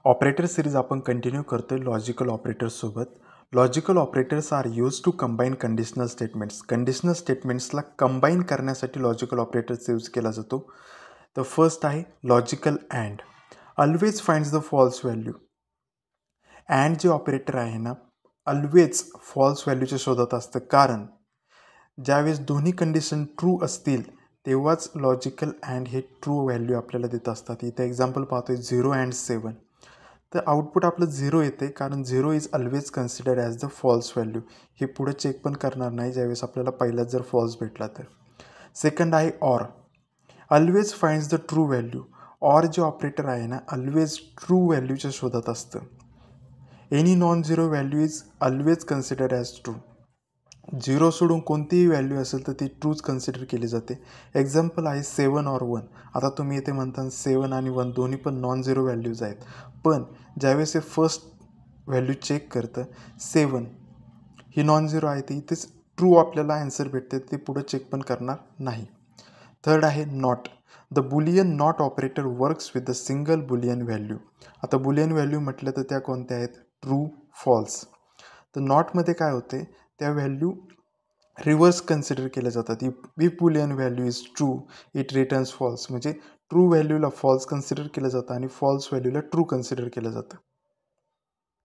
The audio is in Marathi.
ऑपरेटर सिरीज आपण कंटिन्यू करतोय लॉजिकल ऑपरेटर्ससोबत. Logical operators are use to combine conditional statements. Conditional स्टेटमेंट्सला कंबाईन करण्यासाठी लॉजिकल ऑपरेटर्स यूज केला जातो. तर फर्स्ट आहे logical and. Always finds the false value. And जे ऑपरेटर आहे ना, ऑलवेज फॉल्स व्हॅल्यूच्या शोधात असतं, कारण ज्यावेळेस दोन्ही कंडिशन ट्रू असतील तेव्हाच लॉजिकल अँड हे ट्रू व्हॅल्यू आपल्याला देत असतात. इथे एक्झाम्पल पाहतोय 0 अँड 7. तर आउटपुट आपलं 0 येते, कारण 0 is always considered as the false value. हे पुढे चेक पण करणार नाही ज्यावेळेस आपल्याला पहिलाच जर फॉल्स भेटला तर. सेकंड आहे or. Always finds the true value. Or जे ऑपरेटर आहे ना, ऑलवेज ट्रू व्हॅल्यूच्या शोधात असतं. Any non zero value is always considered as true. 0 सोडून कोणतीही व्हॅल्यू असेल तर ती ट्रूच कन्सिडर केली जाते. एक्झाम्पल आहे 7 और 1. आता तुम्ही इथे म्हणता 7 आणि 1 दोन्ही पण नॉन झिरो व्हॅल्यूज आहेत, पण ज्यावेळेस हे फर्स्ट व्हॅल्यू चेक करतं 7 ही नॉन झिरो आहे, ती इथेच ट्रू आपल्याला आन्सर भेटते, ते पुढं चेक पण करणार नाही. थर्ड आहे not. The Boolean not operator works with the single Boolean value. आता बुलियन व्हॅल्यू म्हटलं तर त्या कोणत्या आहेत? True, false. तर नॉटमध्ये काय होते, त्या व्हॅल्यू रिव्हर्स कन्सिडर केल्या जातात. If Boolean value is true it returns false. म्हणजे ट्रू व्हॅल्यूला फॉल्स कन्सिडर केलं जातं आणि फॉल्स व्हॅल्यूला ट्रू कन्सिडर केलं जातं.